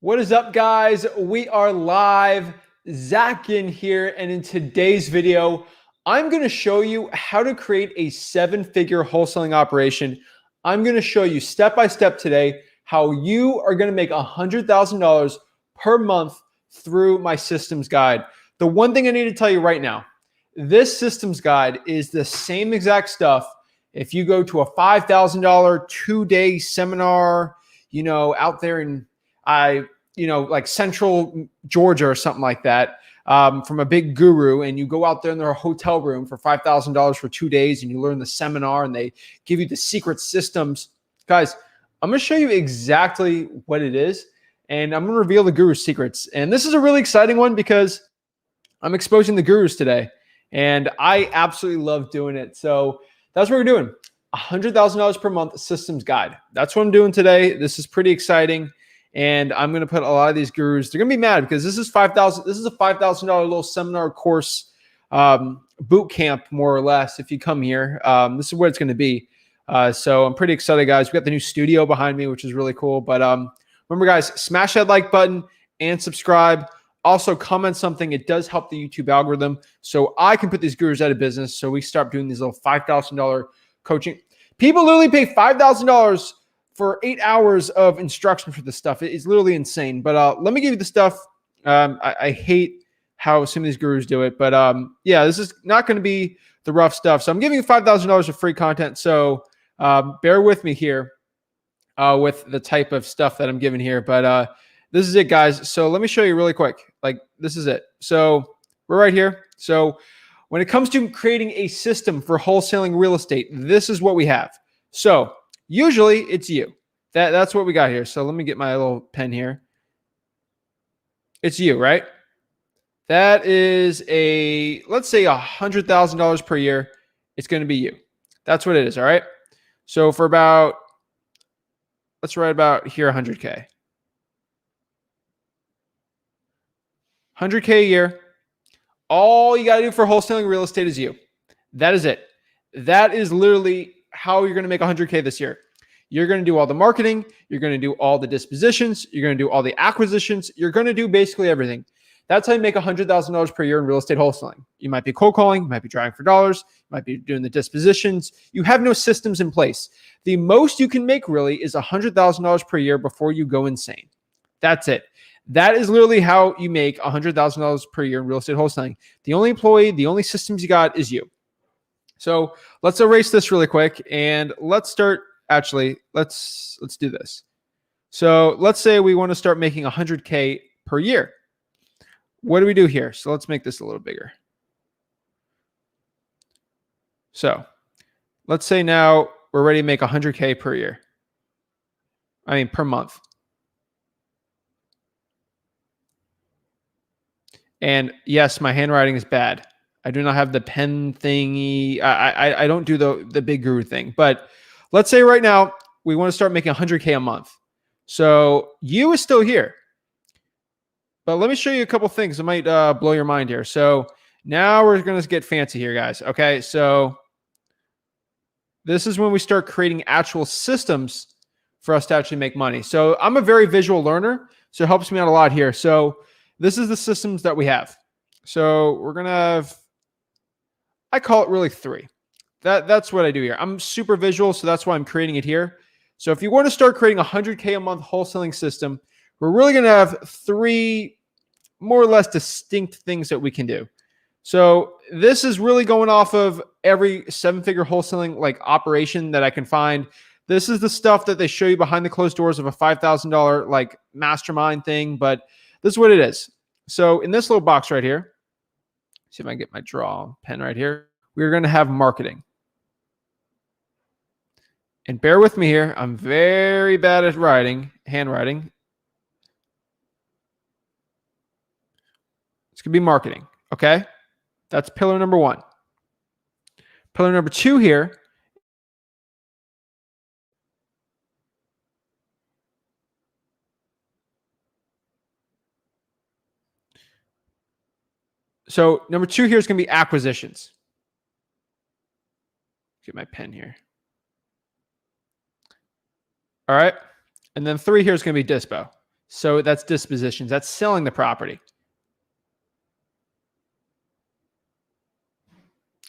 What is up, guys? We are live. Zach Ginn here, and in today's video, I'm going to show you how to create a seven-figure wholesaling operation. I'm going to show you step by step today how you are going to make $100,000 per month through my systems guide. The one thing I need to tell you right now, this systems guide is the same exact stuff. If you go to a $5,000 two-day seminar, out there in like Central Georgia or something like that, from a big guru, and you go out there in their hotel room for $5,000 for 2 days and you learn the seminar and they give you the secret systems. Guys, I'm going to show you exactly what it is, and I'm going to reveal the guru's secrets. And this is a really exciting one because I'm exposing the gurus today, and I absolutely love doing it. So that's what we're doing. $100,000 per month systems guide. That's what I'm doing today. This is pretty exciting. And I'm going to put a lot of these gurus, they're going to be mad because this is $5,000. This is a $5,000 little seminar course, boot camp, more or less. If you come here, this is what it's going to be. So I'm pretty excited, guys. We got the new studio behind me, which is really cool. But remember, guys, smash that like button and subscribe. Also, comment something. It does help the YouTube algorithm, so I can put these gurus out of business. So we start doing these little $5,000 coaching. People literally pay $5,000 for 8 hours of instruction for this stuff. It's literally insane. But let me give you the stuff. I hate how some of these gurus do it. But yeah, this is not going to be the rough stuff. So I'm giving you $5,000 of free content. So bear with me here with the type of stuff that I'm giving here. But this is it, guys. So let me show you really quick. Like, this is it. So we're right here. So when it comes to creating a system for wholesaling real estate, this is what we have. So usually it's you. That's what we got here. So let me get my little pen here. It's you, right? That is let's say $100,000 per year. It's going to be you. That's what it is, all right? So for let's write about here 100K. 100K a year. All you got to do for wholesaling real estate is you. That is it. That is literally how you're going to make 100K this year. You're going to do all the marketing. You're going to do all the dispositions. You're going to do all the acquisitions. You're going to do basically everything. That's how you make $100,000 per year in real estate wholesaling. You might be cold calling. You might be driving for dollars. You might be doing the dispositions. You have no systems in place. The most you can make really is $100,000 per year before you go insane. That's it. That is literally how you make $100,000 per year in real estate wholesaling. The only employee, the only systems you got is you. So let's erase this really quick and let's start. Actually, let's do this. So let's say we want to start making 100K per year. What do we do here? So let's make this a little bigger. So let's say now we're ready to make 100K per year. Per month. And yes, my handwriting is bad. I do not have the pen thingy. I don't do the big guru thing. But let's say right now we want to start making 100K a month. So you is still here. But let me show you a couple things that might blow your mind here. So now we're going to get fancy here, guys. Okay, so this is when we start creating actual systems for us to actually make money. So I'm a very visual learner, so it helps me out a lot here. So this is the systems that we have. So we're going to have, I call it really three. That's what I do here. I'm super visual, so that's why I'm creating it here. So if you want to start creating a 100K a month wholesaling system, we're really going to have three more or less distinct things that we can do. So this is really going off of every seven-figure wholesaling operation that I can find. This is the stuff that they show you behind the closed doors of a $5,000 mastermind thing, but this is what it is. So in this little box right here, see if I can get my draw pen right here. We're going to have marketing. And bear with me here. I'm very bad at handwriting. It's going to be marketing. Okay. That's pillar number one. Pillar number two here. So number two here is going to be acquisitions. Get my pen here. All right. And then three here is going to be dispo. So that's dispositions. That's selling the property.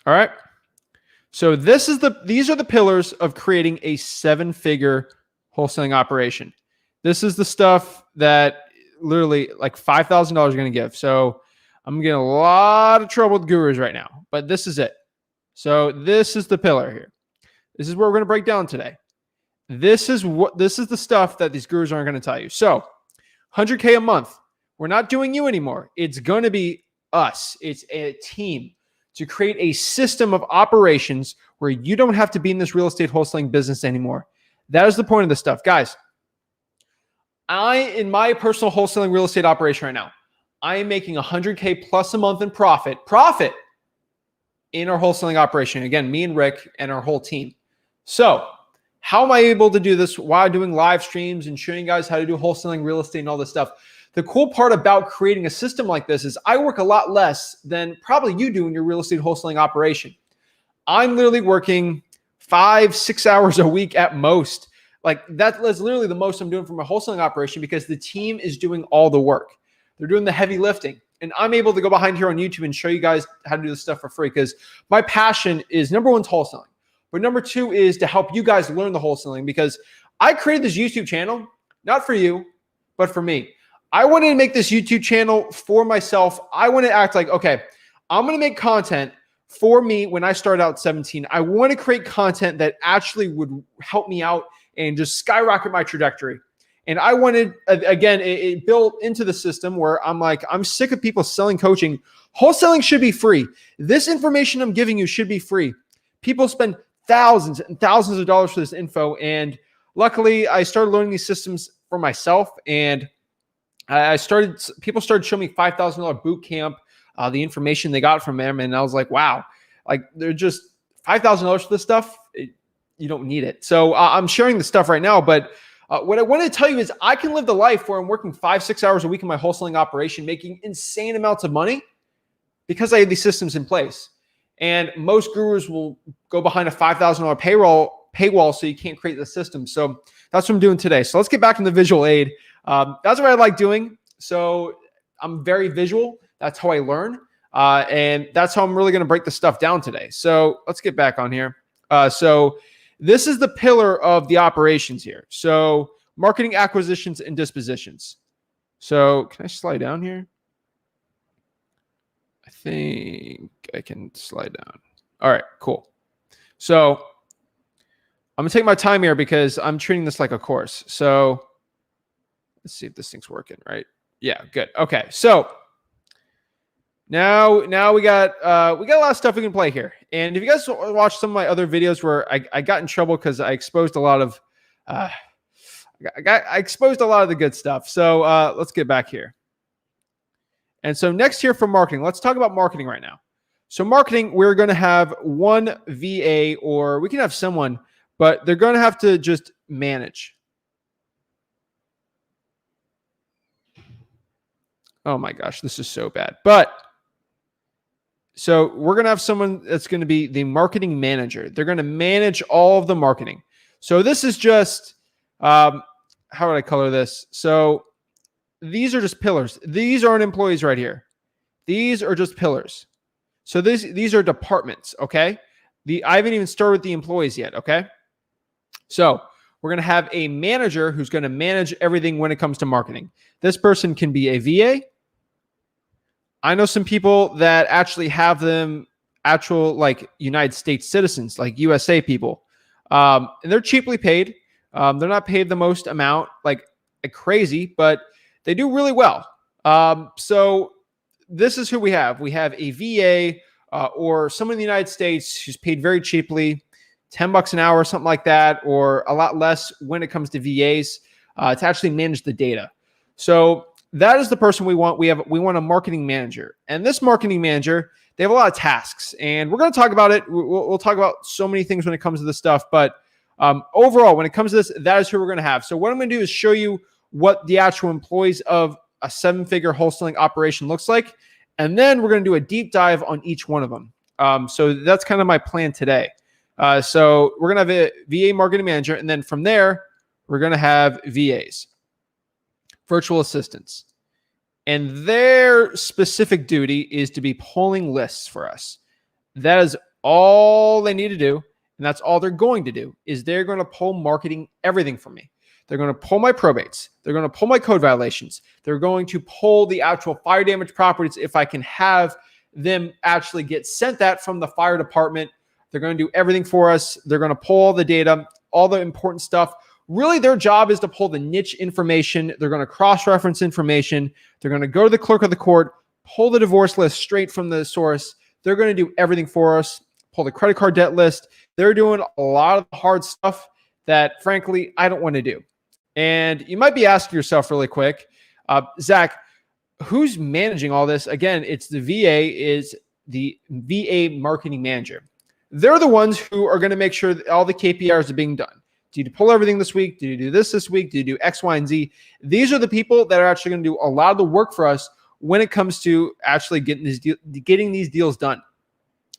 All right. So these are the pillars of creating a 7-figure wholesaling operation. This is the stuff that literally like $5,000 you're going to give. So I'm getting a lot of trouble with gurus right now, but this is it. So this is the pillar here. This is what we're going to break down today. This is the stuff that these gurus aren't going to tell you. So 100K a month. We're not doing you anymore. It's going to be us. It's a team to create a system of operations where you don't have to be in this real estate wholesaling business anymore. That is the point of this stuff. Guys, in my personal wholesaling real estate operation right now, I am making 100K plus a month in profit in our wholesaling operation. Again, me and Rick and our whole team. So how am I able to do this while doing live streams and showing you guys how to do wholesaling real estate and all this stuff? The cool part about creating a system like this is I work a lot less than probably you do in your real estate wholesaling operation. I'm literally working 5-6 hours a week at most. Like that's literally the most I'm doing for my wholesaling operation because the team is doing all the work. They're doing the heavy lifting. And I'm able to go behind here on YouTube and show you guys how to do this stuff for free because my passion is number one is wholesaling. But number two is to help you guys learn the wholesaling because I created this YouTube channel, not for you, but for me. I wanted to make this YouTube channel for myself. I want to act like, okay, I'm going to make content for me when I started out at 17. I want to create content that actually would help me out and just skyrocket my trajectory. And I wanted, again, it built into the system where I'm like, I'm sick of people selling coaching. Wholesaling should be free. This information I'm giving you should be free. People spend thousands and thousands of dollars for this info. And luckily, I started learning these systems for myself. And people started showing me $5,000 boot camp, the information they got from them. And I was like, wow, like they're just $5,000 for this stuff. You don't need it. So I'm sharing the stuff right now, but what I wanted to tell you is I can live the life where I'm working 5-6 hours a week in my wholesaling operation, making insane amounts of money because I have these systems in place. And most gurus will go behind a $5,000 paywall so you can't create the system. So that's what I'm doing today. So let's get back in the visual aid. That's what I like doing. So I'm very visual. That's how I learn. And that's how I'm really going to break the stuff down today. So let's get back on here. So this is the pillar of the operations here. So marketing, acquisitions, and dispositions. So can I slide down here? I think I can slide down. All right, cool. So I'm going to take my time here because I'm treating this like a course. So let's see if this thing's working, right? Yeah, good. Okay, so now we got a lot of stuff we can play here. And if you guys watch some of my other videos where I got in trouble because I exposed a lot of I exposed a lot of the good stuff. So let's get back here. And so next here for marketing, let's talk about marketing right now. So marketing, we're going to have one VA, or we can have someone, but they're going to have to just manage. Oh my gosh, this is so bad. But so we're going to have someone that's going to be the marketing manager. They're going to manage all of the marketing. So this is just, how would I color this? So these are just pillars. These aren't employees right here. These are just pillars. So these are departments, okay? I haven't even started with the employees yet, okay? So we're going to have a manager who's going to manage everything when it comes to marketing. This person can be a VA. I know some people that actually have them actual like United States citizens, like USA people. And they're cheaply paid. They're not paid the most amount, like crazy, but they do really well. So this is who we have. We have a VA or someone in the United States who's paid very cheaply, $10 an hour, something like that, or a lot less when it comes to VAs to actually manage the data. So that is the person we want. We want a marketing manager, and this marketing manager, they have a lot of tasks, and we're going to talk about it. We'll talk about so many things when it comes to this stuff, but overall, when it comes to this, that is who we're going to have. So what I'm going to do is show you what the actual employees of a 7-figure wholesaling operation looks like, and then we're going to do a deep dive on each one of them. So that's kind of my plan today. So we're going to have a VA marketing manager, and then from there, we're going to have VAs. virtual assistants. And their specific duty is to be pulling lists for us. That is all they need to do. And that's all they're going to do is they're going to pull marketing everything for me. They're going to pull my probates. They're going to pull my code violations. They're going to pull the actual fire damage properties if I can have them actually get sent that from the fire department. They're going to do everything for us. They're going to pull all the data, all the important stuff. Really, their job is to pull the niche information. They're going to cross-reference information. They're going to go to the clerk of the court, pull the divorce list straight from the source. They're going to do everything for us, pull the credit card debt list. They're doing a lot of the hard stuff that, frankly, I don't want to do. And you might be asking yourself really quick, Zach, who's managing all this? Again, it's the VA marketing manager. They're the ones who are going to make sure that all the KPIs are being done. Do you pull everything this week? Do you do this week? Do you do X, Y, and Z? These are the people that are actually going to do a lot of the work for us when it comes to actually getting these deals done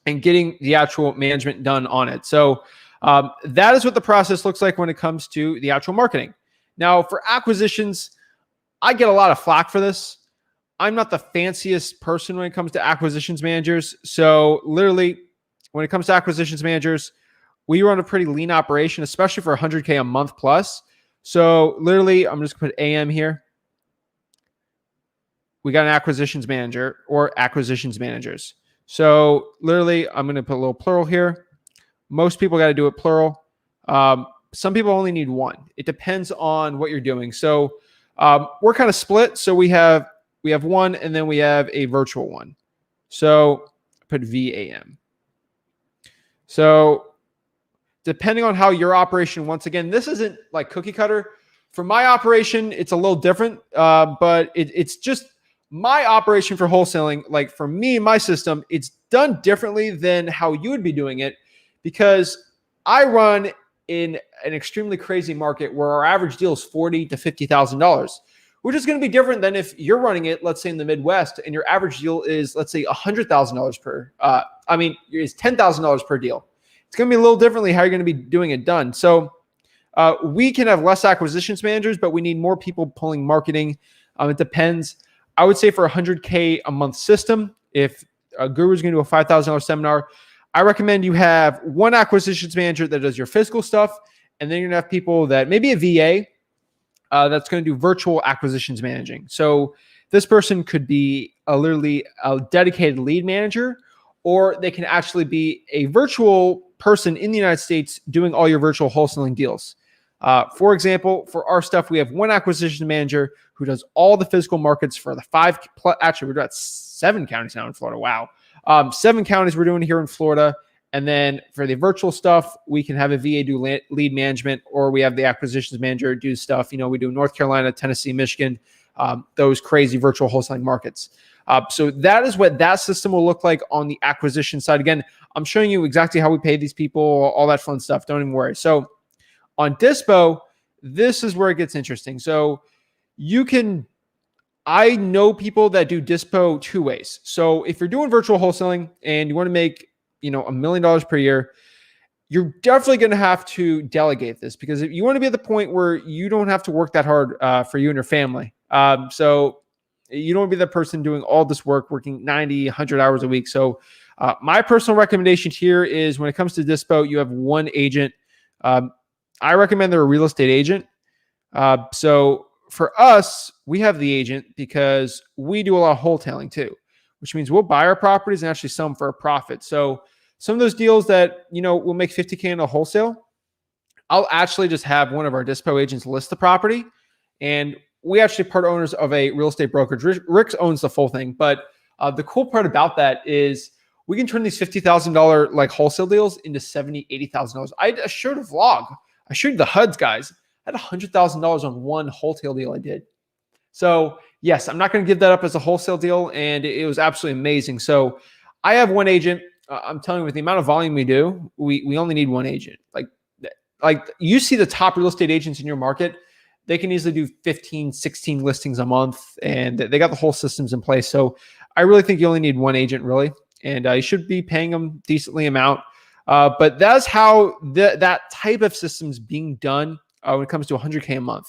and getting the actual management done on it. So that is what the process looks like when it comes to the actual marketing. Now, for acquisitions, I get a lot of flack for this. I'm not the fanciest person when it comes to acquisitions managers. So literally, when it comes to acquisitions managers, we run a pretty lean operation, especially for 100K a month plus. So literally, I'm just going to put AM here. We got an acquisitions manager or acquisitions managers. So literally, I'm going to put a little plural here. Most people got to do it plural. Some people only need one. It depends on what you're doing. So we're kind of split. So we have one, and then we have a virtual one. So put VAM. So depending on how your operation, once again, this isn't like cookie cutter. For my operation, it's a little different, but it's just my operation for wholesaling. Like for me, my system, it's done differently than how you would be doing it because I run in an extremely crazy market where our average deal is $40,000 to $50,000, which is going to be different than if you're running it, let's say in the Midwest, and your average deal is, let's say, $100,000 per. Is $10,000 per deal. It's going to be a little differently how you're going to be doing it done. So we can have less acquisitions managers, but we need more people pulling marketing. It depends. I would say for 100K a month system, if a guru is going to do a $5,000 seminar, I recommend you have one acquisitions manager that does your physical stuff, and then you're going to have people that maybe a VA that's going to do virtual acquisitions managing. So this person could be literally a dedicated lead manager, or they can actually be a virtual person in the United States doing all your virtual wholesaling deals. For example, for our stuff, we have one acquisition manager who does all the physical markets for the we're at 7 counties now in Florida. Wow. 7 counties we're doing here in Florida. And then for the virtual stuff, we can have a VA do lead management, or we have the acquisitions manager do stuff. We do North Carolina, Tennessee, Michigan, those crazy virtual wholesaling markets. So that is what that system will look like on the acquisition side. Again, I'm showing you exactly how we pay these people, all that fun stuff. Don't even worry. So on Dispo, this is where it gets interesting. So I know people that do Dispo 2 ways. So if you're doing virtual wholesaling and you want to make, $1 million per year, you're definitely going to have to delegate this, because if you want to be at the point where you don't have to work that hard for you and your family. So you don't want to be the person doing all this work, working 90, 100 hours a week. So my personal recommendation here is when it comes to Dispo, you have one agent. I recommend they're a real estate agent. So for us, we have the agent because we do a lot of wholesaling too, which means we'll buy our properties and actually sell them for a profit. So some of those deals that, will make 50K in a wholesale, I'll actually just have one of our Dispo agents list the property, and we actually part owners of a real estate brokerage. Rick owns the full thing, but the cool part about that is we can turn these $50,000 like wholesale deals into $70,000, $80,000. I showed a vlog. I showed the HUDs guys. I had $100,000 on one wholesale deal I did. So yes, I'm not going to give that up as a wholesale deal, and it was absolutely amazing. So I have one agent. I'm telling you, with the amount of volume we do, we only need one agent. Like you see the top real estate agents in your market, they can easily do 15, 16 listings a month, and they got the whole systems in place. So I really think you only need one agent, really, and you should be paying them decently amount. But that's how that type of system is being done when it comes to 100K a month.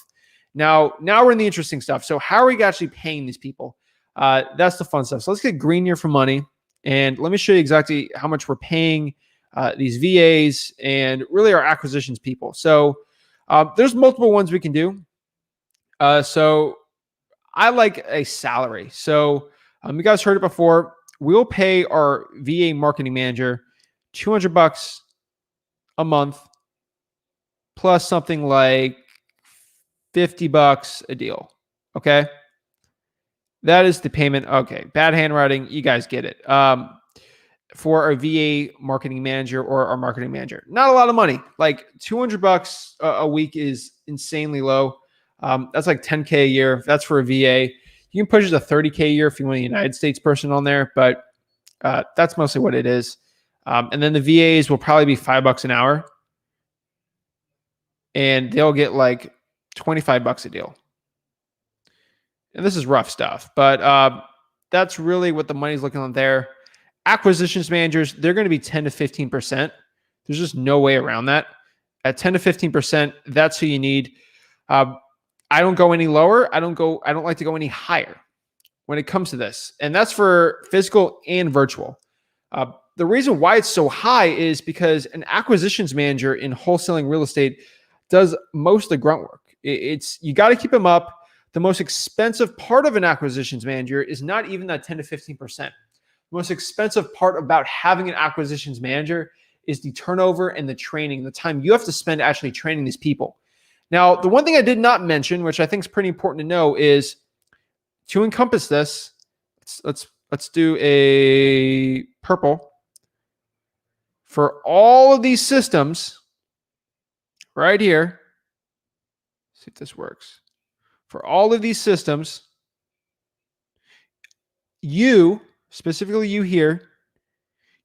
Now we're in the interesting stuff. So how are we actually paying these people? That's the fun stuff. So let's get green here for money. And let me show you exactly how much we're paying these VAs and really our acquisitions people. So there's multiple ones we can do. So I like a salary. So you guys heard it before. We'll pay our VA marketing manager $200 a month plus something like $50 a deal. Okay. That is the payment. Okay. Bad handwriting. You guys get it. For our VA marketing manager or our marketing manager, not a lot of money. Like $200 a week is insanely low. That's like $10K a year. That's for a VA. You can push it to $30K a year if you want a United States person on there, but that's mostly what it is. And then the VAs will probably be $5 an hour, and they'll get like $25 a deal. And this is rough stuff, but that's really what the money's looking on there. Acquisitions managers, they're going to be 10 to 15%. There's just no way around that. At 10 to 15%, that's who you need. I don't go any lower. I don't like to go any higher when it comes to this. And that's for physical and virtual. The reason why it's so high is because an acquisitions manager in wholesaling real estate does most of the grunt work. You got to keep them up. The most expensive part of an acquisitions manager is not even that 10 to 15%. The most expensive part about having an acquisitions manager is the turnover and the training, the time you have to spend actually training these people. Now, the one thing I did not mention, which I think is pretty important to know, is to encompass this, let's do a purple for all of these systems right here. See if this works. For all of these systems, you, specifically you here,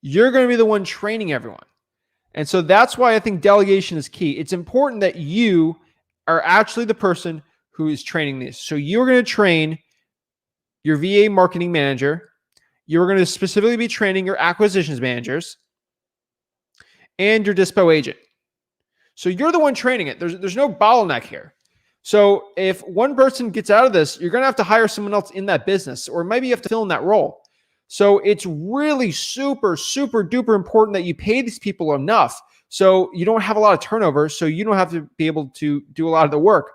you're going to be the one training everyone. And so that's why I think delegation is key. It's important that you are actually the person who is training this. So you're going to train your VA marketing manager. You're going to specifically be training your acquisitions managers and your dispo agent. So you're the one training it. There's no bottleneck here. So if one person gets out of this, you're going to have to hire someone else in that business, or maybe you have to fill in that role. So it's really super, super duper important that you pay these people enough so you don't have a lot of turnover, so you don't have to be able to do a lot of the work.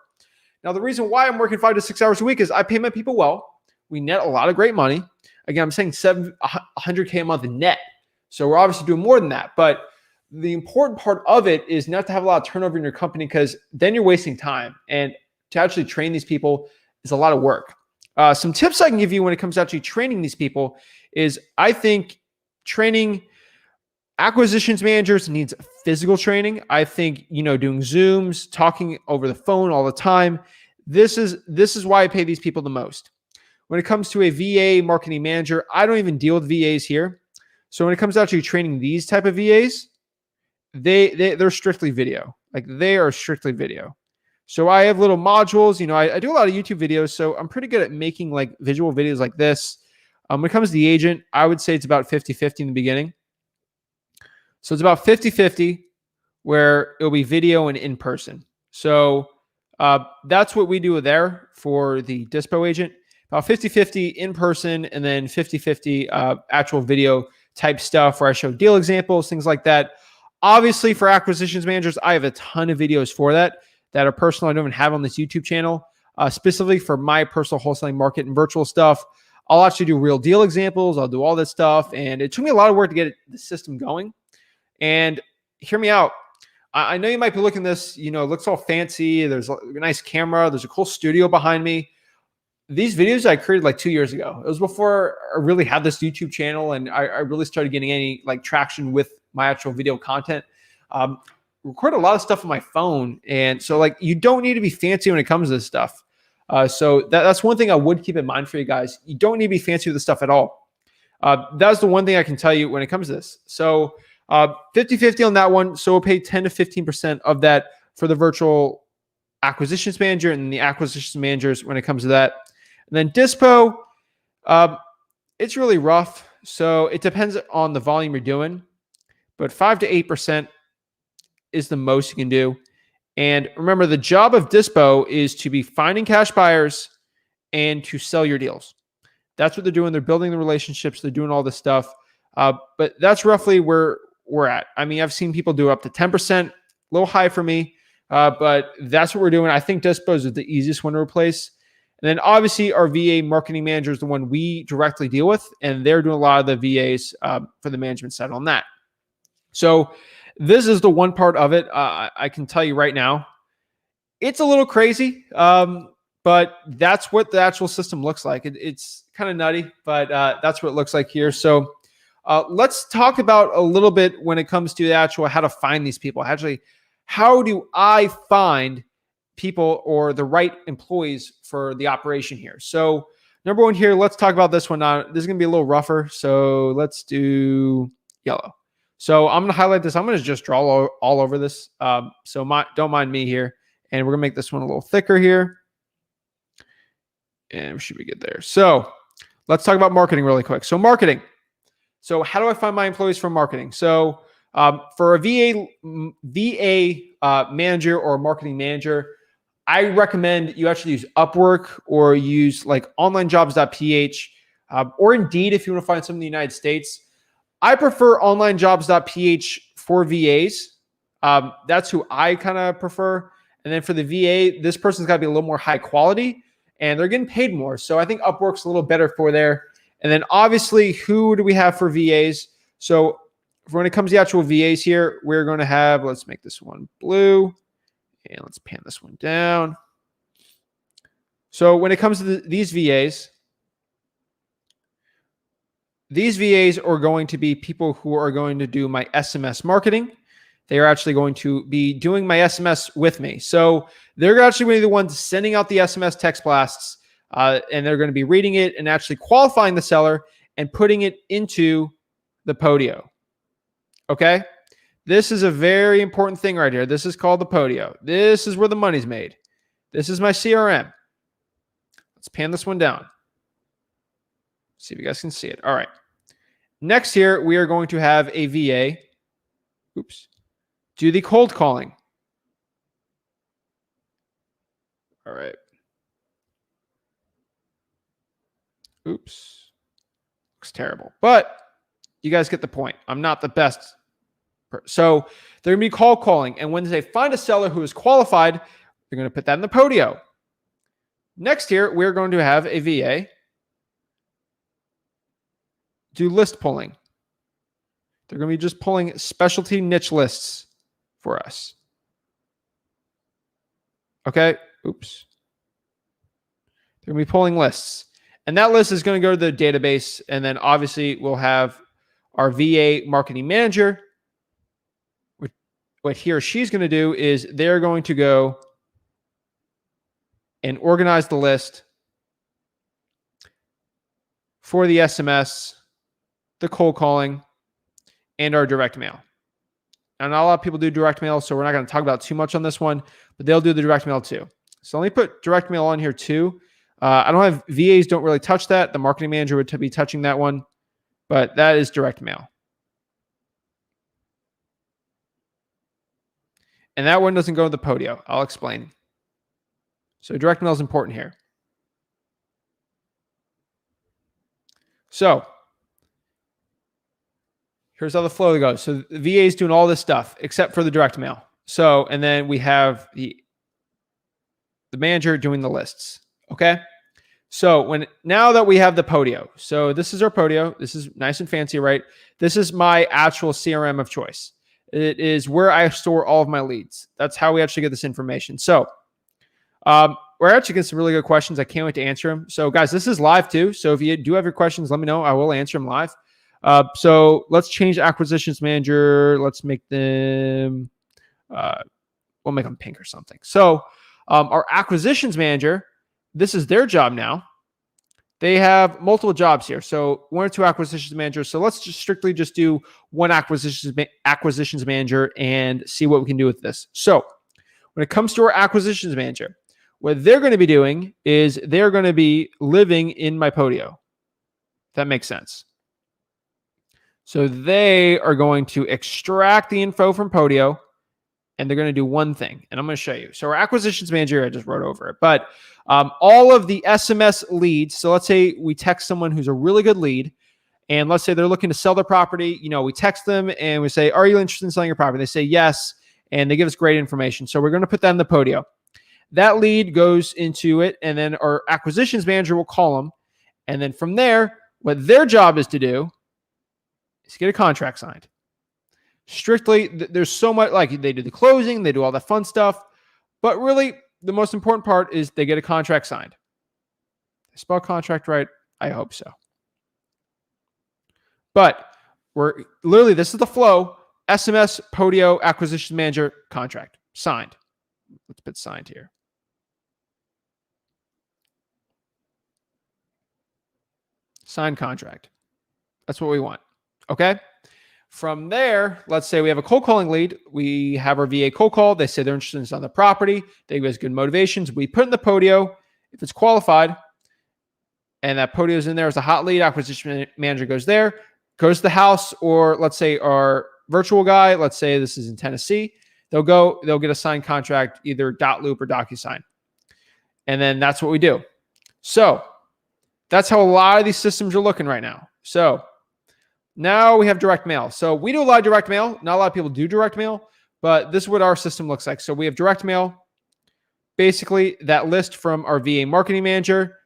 Now, the reason why I'm working 5 to 6 hours a week is I pay my people well. We net a lot of great money. Again, I'm saying $100K a month net. So we're obviously doing more than that. But the important part of it is not to have a lot of turnover in your company, because then you're wasting time. And to actually train these people is a lot of work. Some tips I can give you when it comes to actually training these people is, I think training acquisitions managers needs physical training. I think, doing Zooms, talking over the phone all the time. This is why I pay these people the most. When it comes to a VA marketing manager, I don't even deal with VAs here. So when it comes to actually training these type of VAs, they're strictly video. Like, they are strictly video. So I have little modules. I do a lot of YouTube videos, so I'm pretty good at making like visual videos like this. When it comes to the agent, I would say it's about 50-50 in the beginning. So it's about 50-50 where it'll be video and in person. So that's what we do there for the dispo agent. About 50-50 in person, and then 50-50 actual video type stuff where I show deal examples, things like that. Obviously, for acquisitions managers, I have a ton of videos for that are personal. I don't even have on this YouTube channel. Specifically for my personal wholesaling market and virtual stuff, I'll actually do real deal examples. I'll do all this stuff. And it took me a lot of work to get the system going. And hear me out. I know you might be looking at this, it looks all fancy. There's a nice camera. There's a cool studio behind me. These videos I created like 2 years ago. It was before I really had this YouTube channel, and I really started getting any like traction with my actual video content. Record a lot of stuff on my phone. And so like, you don't need to be fancy when it comes to this stuff. So that's one thing I would keep in mind for you guys. You don't need to be fancy with this stuff at all. That's the one thing I can tell you when it comes to this. So 50-50 on that one. So we'll pay 10 to 15% of that for the virtual acquisitions manager and the acquisitions managers when it comes to that. And then dispo, it's really rough. So it depends on the volume you're doing, but 5 to 8% is the most you can do. And remember, the job of Dispo is to be finding cash buyers and to sell your deals. That's what they're doing. They're building the relationships. They're doing all this stuff. But that's roughly where we're at. I mean, I've seen people do up to 10%, a little high for me, but that's what we're doing. I think Dispos is the easiest one to replace. And then obviously our VA marketing manager is the one we directly deal with, and they're doing a lot of the VAs for the management side on that. So this is the one part of it. I can tell you right now, it's a little crazy, but that's what the actual system looks like. It's kind of nutty, but that's what it looks like here. So let's talk about a little bit when it comes to the actual how to find these people. Actually, how do I find people or the right employees for the operation here? So number one here, let's talk about this one. This is going to be a little rougher. So let's do yellow. So I'm going to highlight this. I'm going to just draw all over this. Don't mind me here. And we're going to make this one a little thicker here. And we should be good there. So let's talk about marketing really quick. So marketing. So how do I find my employees from marketing? So for a VA manager or marketing manager, I recommend you actually use Upwork or use like onlinejobs.ph or Indeed if you want to find some in the United States. I prefer onlinejobs.ph for VAs. That's who I kind of prefer. And then for the VA, this person's got to be a little more high quality and they're getting paid more. So I think Upwork's a little better for there. And then obviously, who do we have for VAs? So when it comes to the actual VAs here, we're going to have, let's make this one blue and let's pan this one down. So when it comes to these VAs are going to be people who are going to do my SMS marketing. They are actually going to be doing my SMS with me. So they're actually going to be the ones sending out the SMS text blasts, and they're going to be reading it and actually qualifying the seller and putting it into the Podio. Okay? This is a very important thing right here. This is called the Podio. This is where the money's made. This is my CRM. Let's pan this one down. See if you guys can see it. All right. Next here, we are going to have a VA. Do the cold calling. All right. Looks terrible. But you guys get the point. I'm not the best. So they're going to be cold calling. And when they find a seller who is qualified, they're going to put that in the Podio. Next here, we're going to have a VA do list pulling. They're going to be just pulling specialty niche lists for us. Okay. They're going to be pulling lists. And that list is going to go to the database. And then obviously we'll have our VA marketing manager. What he or she's going to do is they're going to go and organize the list for the SMS, the cold calling, and our direct mail. And not a lot of people do direct mail, so we're not going to talk about too much on this one, but they'll do the direct mail too. So let me put direct mail on here too. I don't have VAs don't really touch that. The marketing manager would be touching that one, but that is direct mail. And that one doesn't go to the Podio. I'll explain. So direct mail is important here. So here's how the flow goes. So the VA is doing all this stuff except for the direct mail. So, and then we have the manager doing the lists. Okay. So now that we have the Podio, so this is our Podio. This is nice and fancy, right? This is my actual CRM of choice. It is where I store all of my leads. That's how we actually get this information. So we're actually getting some really good questions. I can't wait to answer them. So guys, this is live too. So if you do have your questions, let me know. I will answer them live. So let's change acquisitions manager. Let's make them, we'll make them pink or something. So our acquisitions manager, this is their job now. They have multiple jobs here. So 1 or 2 acquisitions managers. So let's just strictly just do one acquisitions manager and see what we can do with this. So when it comes to our acquisitions manager, what they're going to be doing is they're going to be living in my Podio. If that makes sense. So they are going to extract the info from Podio and they're going to do one thing, and I'm going to show you. So our acquisitions manager, I just wrote over it, but all of the SMS leads. So let's say we text someone who's a really good lead, and let's say they're looking to sell their property. We text them and we say, "Are you interested in selling your property?" They say yes, and they give us great information. So we're going to put that in the Podio. That lead goes into it, and then our acquisitions manager will call them, and then from there, what their job is to do is get a contract signed. Strictly, there's so much, like they do the closing, they do all that fun stuff, but really the most important part is they get a contract signed. I spell contract right? I hope so. But we're literally, this is the flow: SMS, Podio, acquisition manager, contract, signed. Let's put signed here. Signed contract. That's what we want. Okay. From there, let's say we have a cold calling lead. We have our VA cold call. They say they're interested in the property. They give us good motivations. We put in the Podio. If it's qualified and that Podio is in there as a hot lead, acquisition manager goes there, goes to the house, or let's say our virtual guy, let's say this is in Tennessee, they'll get a signed contract, either .loop or DocuSign. And then that's what we do. So that's how a lot of these systems are looking right now. So now we have direct mail. So we do a lot of direct mail. Not a lot of people do direct mail, but this is what our system looks like. So we have direct mail, basically that list from our VA marketing manager.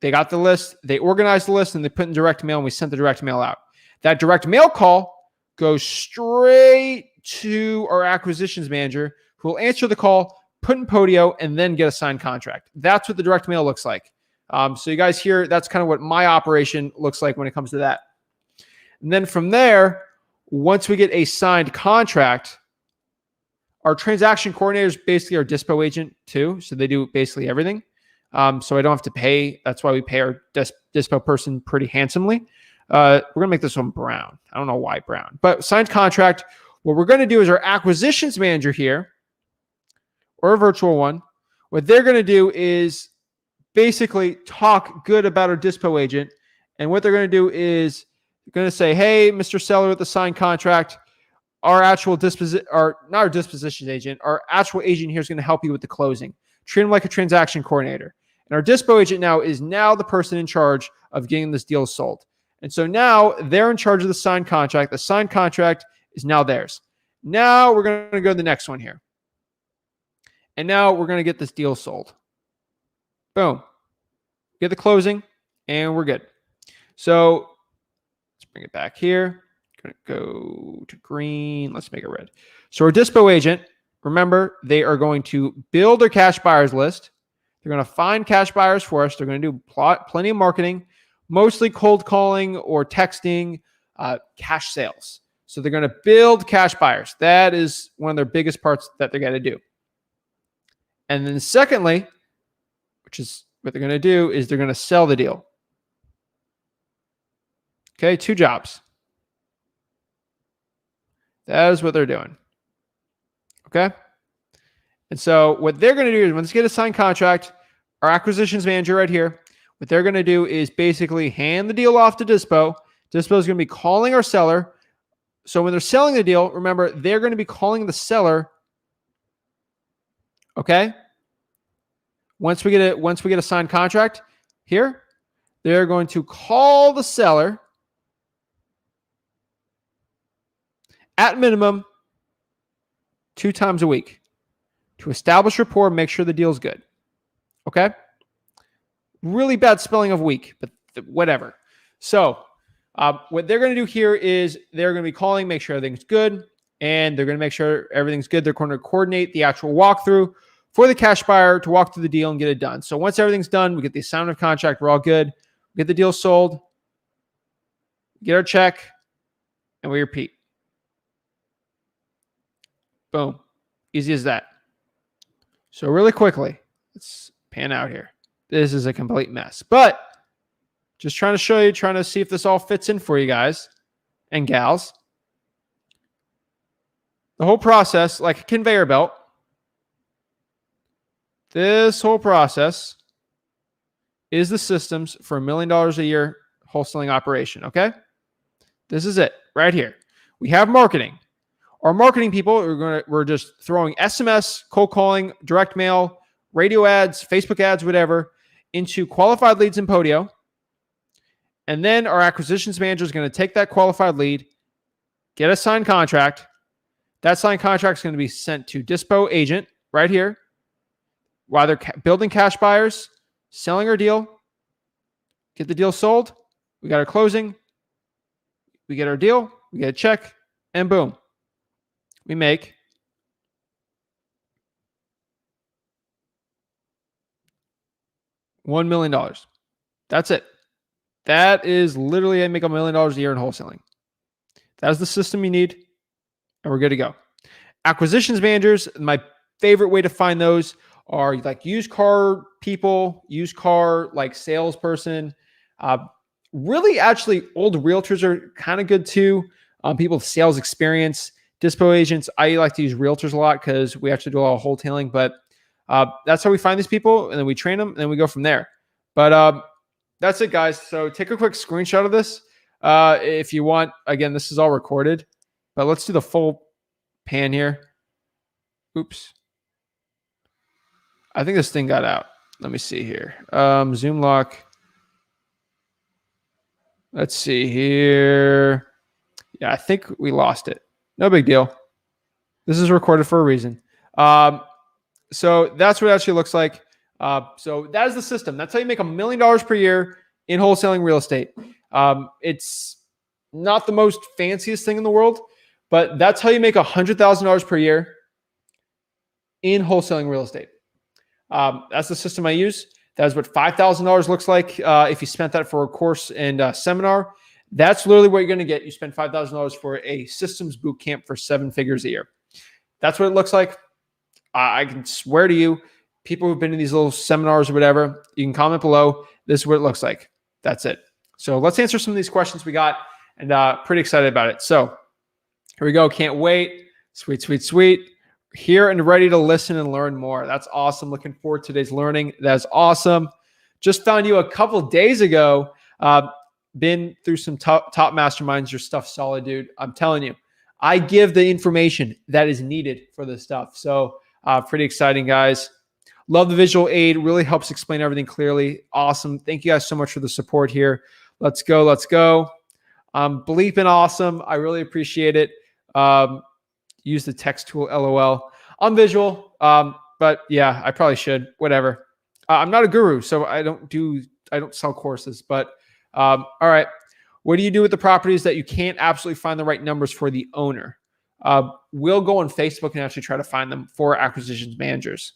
They got the list, they organized the list, and they put in direct mail, and we sent the direct mail out. That direct mail call goes straight to our acquisitions manager, who will answer the call, put in Podio, and then get a signed contract. That's what the direct mail looks like. So you guys hear, that's kind of what my operation looks like when it comes to that. And then from there, once we get a signed contract, our transaction coordinator is basically our dispo agent too. So they do basically everything. So I don't have to pay. That's why we pay our dispo person pretty handsomely. We're going to make this one brown. I don't know why brown, but signed contract. What we're going to do is our acquisitions manager here, or a virtual one, what they're going to do is basically talk good about our dispo agent. And what they're going to do is they're going to say, "Hey, Mr. Seller with the signed contract, our actual not our disposition agent, our actual agent here is going to help you with the closing. Treat him like a transaction coordinator." And our dispo agent now is the person in charge of getting this deal sold. And so now they're in charge of the signed contract. The signed contract is now theirs. Now we're going to go to the next one here. And now we're going to get this deal sold. Boom. Get the closing, and we're good. So let's bring it back here. Going to go to green. Let's make it red. So our dispo agent, remember, they are going to build their cash buyers list. They're going to find cash buyers for us. They're going to do plenty of marketing, mostly cold calling or texting, cash sales. So they're going to build cash buyers. That is one of their biggest parts that they're going to do. And then secondly, which is what they're going to do, is they're going to sell the deal. Okay, 2 jobs. That is what they're doing. Okay? And so what they're going to do is, once they get a signed contract, our acquisitions manager right here, what they're going to do is basically hand the deal off to Dispo. Dispo is going to be calling our seller. So when they're selling the deal, remember, they're going to be calling the seller. Okay? Once we get a signed contract here, they're going to call the seller at minimum 2 times a week to establish rapport, make sure the deal's good. Okay? Really bad spelling of week, but whatever. So what they're going to do here is they're going to be calling, make sure everything's good, and they're going to make sure everything's good. They're going to coordinate the actual walkthrough for the cash buyer to walk through the deal and get it done. So once everything's done, we get the assignment of contract, we're all good. We get the deal sold, get our check, and we repeat. Boom. Easy as that. So really quickly, let's pan out here. This is a complete mess, but just trying to show you, trying to see if this all fits in for you guys and gals. The whole process, like a conveyor belt, this whole process is the systems for $1 million a year wholesaling operation, okay? This is it right here. We have marketing. Our marketing people, we're just throwing SMS, cold calling, direct mail, radio ads, Facebook ads, whatever, into qualified leads in Podio. And then our acquisitions manager is going to take that qualified lead, get a signed contract. That signed contract is going to be sent to Dispo agent right here while they're building cash buyers, selling our deal, get the deal sold. We got our closing. We get our deal. We get a check, and boom. We make $1 million. That's it. That is literally, I make $1 million a year in wholesaling. That is the system you need, and we're good to go. Acquisitions managers, my favorite way to find those are like used car people, used car like salesperson. Really, actually, old realtors are kind of good too. People with sales experience. Dispo agents, I like to use realtors a lot because we actually do a lot of wholesaling, but that's how we find these people, and then we train them, and then we go from there. But that's it, guys. So take a quick screenshot of this if you want. Again, this is all recorded, but let's do the full pan here. Oops. I think this thing got out. Let me see here. Zoom lock. Let's see here. Yeah, I think we lost it. No big deal. This is recorded for a reason. So that's what it actually looks like. So that is the system. That's how you make $1 million per year in wholesaling real estate. It's not the most fanciest thing in the world, but that's how you make $100,000 per year in wholesaling real estate. That's the system I use. That is what $5,000 looks like if you spent that for a course and seminar. That's literally what you're going to get. You spend $5,000 for a systems boot camp for 7 figures a year. That's what it looks like. I can swear to you, people who've been in these little seminars or whatever, you can comment below. This is what it looks like. That's it. So let's answer some of these questions we got, and pretty excited about it. So here we go. Can't wait. Sweet, sweet, sweet. Here and ready to listen and learn more. That's awesome. Looking forward to today's learning. That's awesome. Just found you a couple days ago. Been through some top masterminds. Your stuff's solid, dude. I'm telling you, I give the information that is needed for this stuff. So pretty exciting, guys. Love the visual aid. Really helps explain everything clearly. Awesome. Thank you guys so much for the support here. Let's go. Let's go. Bleeping awesome. I really appreciate it. Use the text tool, LOL. I'm visual, but yeah, I probably should. Whatever. I'm not a guru, so I don't sell courses, but all right. What do you do with the properties that you can't absolutely find the right numbers for the owner? We'll go on Facebook and actually try to find them for acquisitions managers.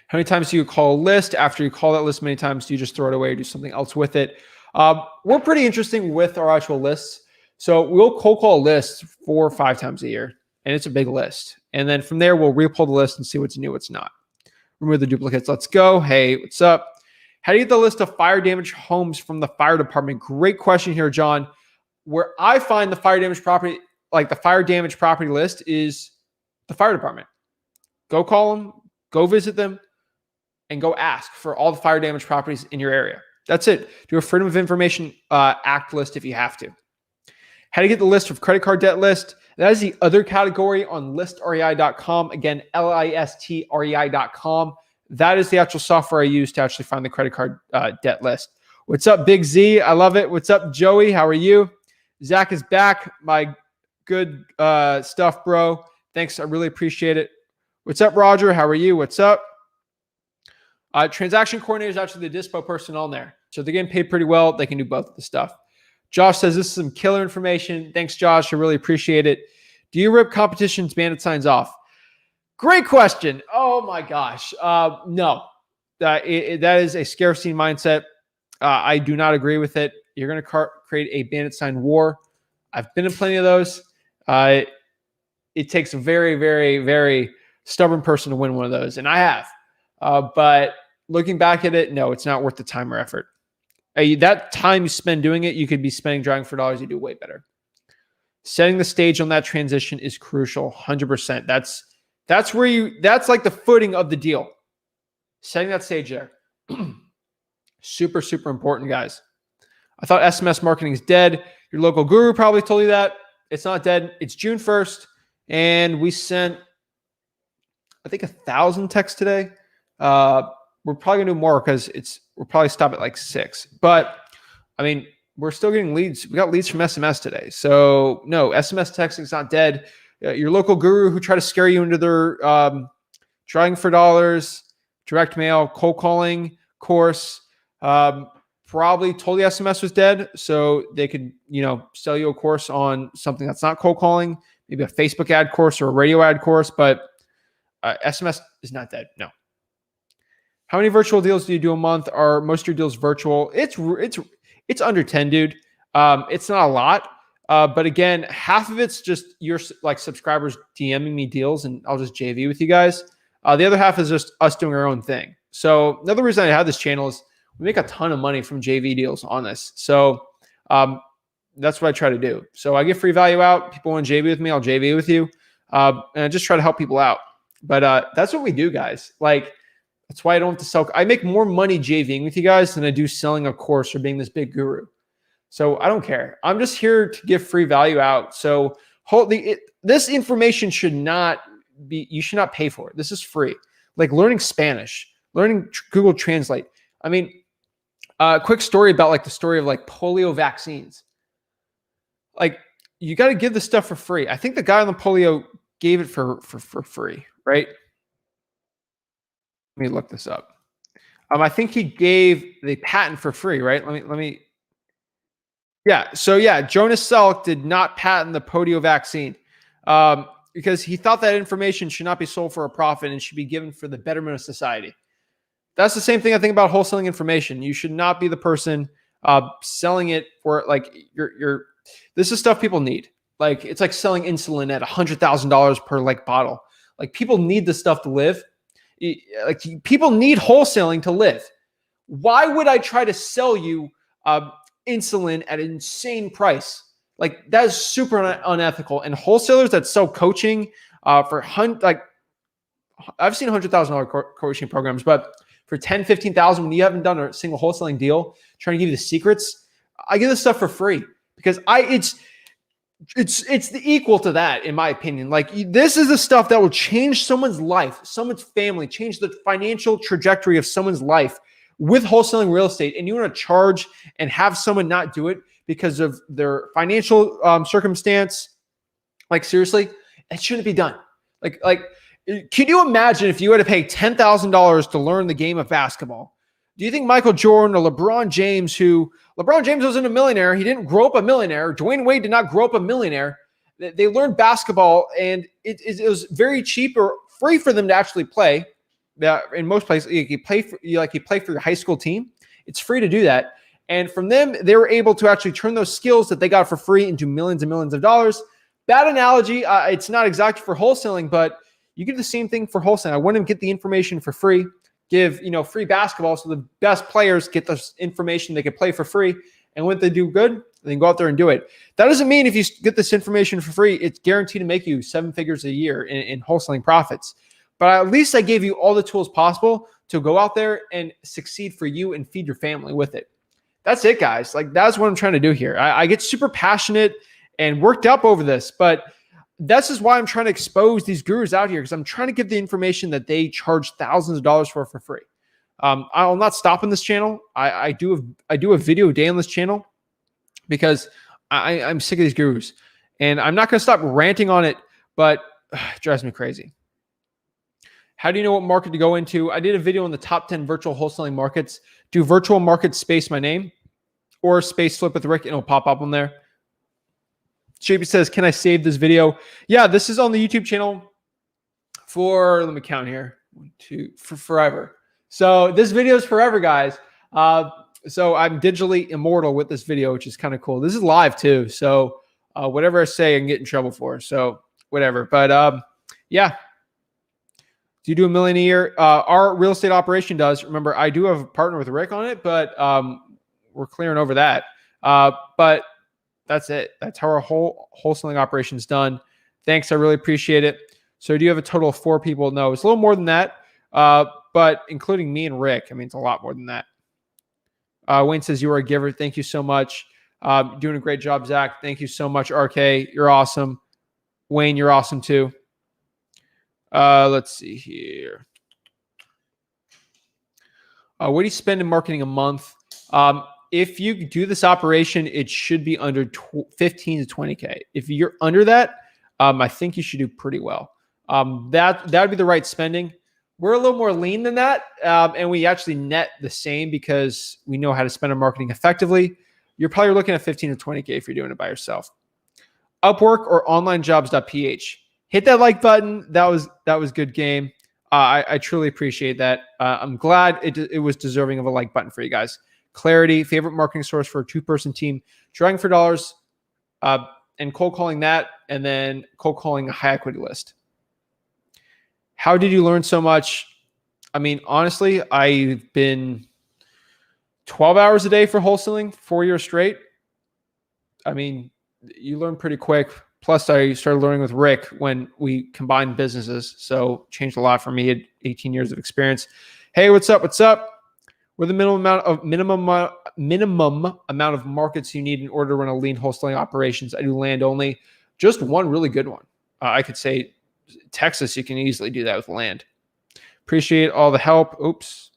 How many times do you call a list? After you call that list many times, do you just throw it away or do something else with it? We're pretty interesting with our actual lists. So we'll cold call a list 4 or 5 times a year, and it's a big list. And then from there, we'll re-pull the list and see what's new, what's not. Remove the duplicates. Let's go. Hey, what's up? How do you get the list of fire damaged homes from the fire department? Great question here, John. Where I find the fire damaged property, like the fire damaged property list, is the fire department. Go call them, go visit them, and go ask for all the fire damaged properties in your area. That's it. Do a Freedom of Information Act list if you have to. How to get the list of credit card debt list. That is the other category on listrei.com. Again, listrei.com. That is the actual software I use to actually find the credit card debt list. What's up, Big Z? I love it. What's up, Joey? How are you? Zach is back. My good stuff, bro. Thanks. I really appreciate it. What's up, Roger? How are you? What's up? Transaction coordinator is actually the Dispo person on there. So they're getting paid pretty well. They can do both of the stuff. Josh says this is some killer information. Thanks, Josh. I really appreciate it. Do you rip competition's bandit signs off? Great question. Oh my gosh. No, that is a scarcity mindset. I do not agree with it. You're going to create a bandit sign war. I've been in plenty of those. It takes a very, very, very stubborn person to win one of those. And I have. But looking back at it, no, it's not worth the time or effort. That time you spend doing it, you could be spending driving for dollars. You do way better. Setting the stage on that transition is crucial. 100%. That's like the footing of the deal. Setting that stage there. Super, super important, guys. I thought SMS marketing is dead. Your local guru probably told you that. It's not dead. It's June 1st, and we sent, I think, 1,000 texts today. We're probably gonna do more because we'll probably stop at like 6. But I mean, we're still getting leads. We got leads from SMS today. So no, SMS texting is not dead. Your local guru who try to scare you into their trying for dollars, direct mail, cold calling course, probably told the SMS was dead, so they could, sell you a course on something that's not cold calling, maybe a Facebook ad course or a radio ad course. But SMS is not dead. No. How many virtual deals do you do a month? Are most of your deals virtual? It's under 10, dude. It's not a lot. But again, half of it's just your like subscribers DMing me deals and I'll just JV with you guys. The other half is just us doing our own thing. So another reason I have this channel is we make a ton of money from JV deals on this. So that's what I try to do. So I give free value out. People want to JV with me, I'll JV with you. And I just try to help people out. But that's what we do, guys. Like, that's why I don't have to sell. I make more money JVing with you guys than I do selling a course or being this big guru. So I don't care. I'm just here to give free value out. So this information should not be, you should not pay for it. This is free. Like learning Spanish, learning Google Translate. I mean, quick story about like the story of like polio vaccines. Like you got to give this stuff for free. I think the guy on the polio gave it for free, right? Let me look this up. I think he gave the patent for free, right? Let me. Yeah. So yeah, Jonas Salk did not patent the polio vaccine because he thought that information should not be sold for a profit and should be given for the betterment of society. That's the same thing I think about wholesaling information. You should not be the person selling it for like your. This is stuff people need. Like it's like selling insulin at $100,000 per like bottle. Like people need this stuff to live. Like people need wholesaling to live. Why would I try to sell you insulin at an insane price? Like that is super unethical. And wholesalers that sell coaching for like I've seen $100,000 coaching programs, but for 10, 15,000 when you haven't done a single wholesaling deal, trying to give you the secrets, I give this stuff for free because it's the equal to that, in my opinion. Like this is the stuff that will change someone's life, someone's family, change the financial trajectory of someone's life with wholesaling real estate. And you want to charge and have someone not do it because of their financial circumstance. Like seriously, it shouldn't be done. Like, can you imagine if you had to pay $10,000 to learn the game of basketball? Do you think Michael Jordan or LeBron James, LeBron James wasn't a millionaire. He didn't grow up a millionaire. Dwayne Wade did not grow up a millionaire. They learned basketball and it was very cheap or free for them to actually play. In most places, you play for your high school team. It's free to do that. And from them, they were able to actually turn those skills that they got for free into millions and millions of dollars. Bad analogy. It's not exact for wholesaling, but you get the same thing for wholesaling. I want to get the information for free. Give free basketball so the best players get this information they can play for free, and when they do good, then go out there and do it. That doesn't mean if you get this information for free, it's guaranteed to make you 7 figures a year in wholesaling profits. But at least I gave you all the tools possible to go out there and succeed for you and feed your family with it. That's it, guys. Like that's what I'm trying to do here. I get super passionate and worked up over this, but this is why I'm trying to expose these gurus out here, because I'm trying to give the information that they charge thousands of dollars for free. I'll not stop on this channel. I do a video a day on this channel because I'm sick of these gurus, and I'm not going to stop ranting on it, but it drives me crazy. How do you know what market to go into? I did a video on the top 10 virtual wholesaling markets. Do virtual markets space my name or space flip with Rick, and it'll pop up on there. JP says, can I save this video? Yeah, this is on the YouTube channel for, let me count here, 1, 2, for forever. So this video is forever, guys. So I'm digitally immortal with this video, which is kind of cool. This is live too. So whatever I say, I can get in trouble for. So whatever. But yeah. Do you do $1 million a year? Our real estate operation does. Remember, I do have a partner with Rick on it, but we're clearing over that. But that's it. That's how our whole wholesaling operation is done. Thanks. I really appreciate it. So do you have a total of 4 people? No, it's a little more than that. But including me and Rick, I mean, it's a lot more than that. Wayne says, you are a giver. Thank you so much. Doing a great job, Zach. Thank you so much, RK. You're awesome. Wayne, you're awesome too. Let's see here. What do you spend in marketing a month? If you do this operation, it should be under 15 to 20K. If you're under that, I think you should do pretty well. That would be the right spending. We're a little more lean than that, and we actually net the same because we know how to spend our marketing effectively. You're probably looking at 15 to 20K if you're doing it by yourself. Upwork or onlinejobs.ph. Hit that like button. That was good game. I truly appreciate that. I'm glad it was deserving of a like button for you guys. Clarity, favorite marketing source for a 2-person team, trying for dollars, and cold calling that, and then cold calling a high equity list. How did you learn so much? I mean, honestly, I've been 12 hours a day for wholesaling, 4 years straight. I mean, you learn pretty quick. Plus, I started learning with Rick when we combined businesses. So changed a lot for me at 18 years of experience. Hey, what's up? What's up? We're the minimum amount of markets you need in order to run a lean wholesaling operations. I do land only. Just one really good one. I could say Texas, you can easily do that with land. Appreciate all the help. Oops.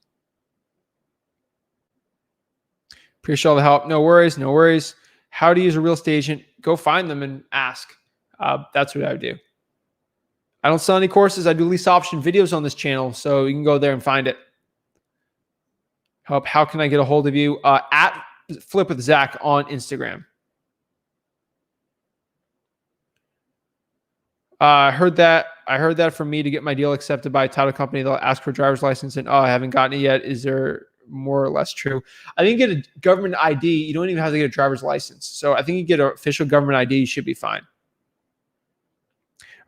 Appreciate all the help. No worries. No worries. How to use a real estate agent? Go find them and ask. That's what I would do. I don't sell any courses. I do lease option videos on this channel, so you can go there and find it. How can I get a hold of you? At Flip with Zach on Instagram. I heard that from me to get my deal accepted by a title company. They'll ask for a driver's license, and I haven't gotten it yet. Is there more or less true? I think you get a government ID. You don't even have to get a driver's license. So I think you get an official government ID. You should be fine.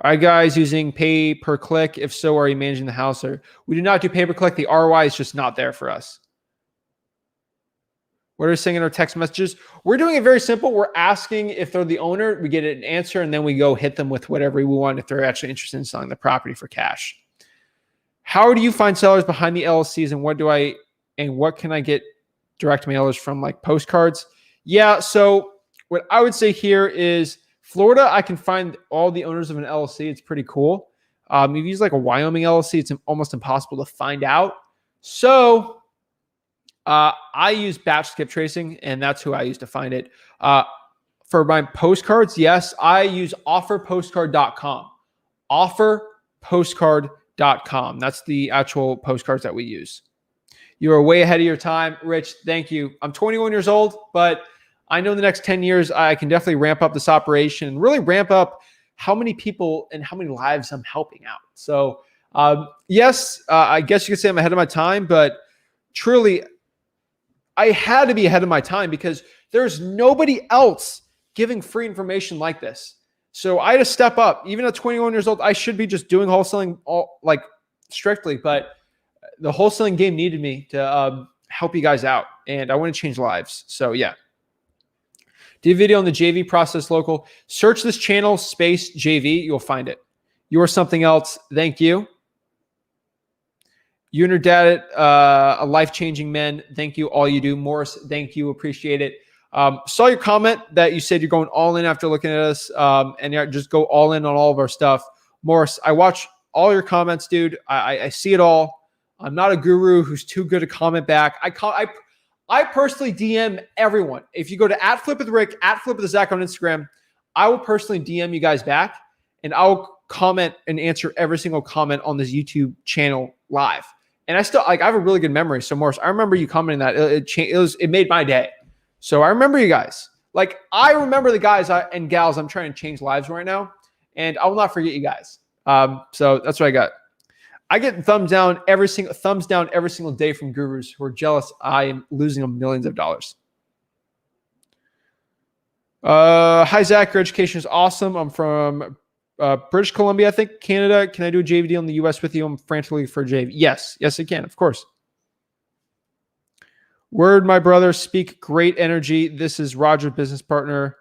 All right, guys, using pay per click. If so, are you managing the house? Or we do not do pay per click. The ROI is just not there for us. What are we saying in our text messages? We're doing it very simple. We're asking if they're the owner. We get an answer, and then we go hit them with whatever we want if they're actually interested in selling the property for cash. How do you find sellers behind the LLCs, and what can I get direct mailers from, like postcards? Yeah, so what I would say here is Florida, I can find all the owners of an LLC. It's pretty cool. If you use like a Wyoming LLC, it's almost impossible to find out. So I use batch skip tracing, and that's who I use to find it. For my postcards, yes, I use offerpostcard.com. Offerpostcard.com. That's the actual postcards that we use. You are way ahead of your time, Rich. Thank you. I'm 21 years old, but I know in the next 10 years, I can definitely ramp up this operation and really ramp up how many people and how many lives I'm helping out. So yes, I guess you could say I'm ahead of my time, but truly, I had to be ahead of my time because there's nobody else giving free information like this. So I had to step up. Even at 21 years old, I should be just doing wholesaling strictly, but the wholesaling game needed me to help you guys out, and I want to change lives. So yeah. Do a video on the JV process local. Search this channel, space JV. You'll find it. You are something else. Thank you. You and your dad, a life-changing man. Thank you, all you do. Morris, thank you. Appreciate it. Saw your comment that you said you're going all in after looking at us, and just go all in on all of our stuff. Morris, I watch all your comments, dude. I see it all. I'm not a guru who's too good to comment back. I personally DM everyone. If you go to @FlipWithRick, @FlipWithZach on Instagram, I will personally DM you guys back, and I'll comment and answer every single comment on this YouTube channel live. And I have a really good memory. So Morris, I remember you commenting that it made my day. So I remember you guys. Like, I remember the guys and gals I'm trying to change lives right now, and I will not forget you guys. So that's what I got. I get thumbs down every single day from gurus who are jealous I am losing them millions of dollars. Hi, Zach. Your education is awesome. I'm from British Columbia, I think, Canada. Can I do a JV deal in the US with you? I'm frantically for a JV. Yes, I can, of course. Word, my brother. Speak great energy. This is Roger, business partner.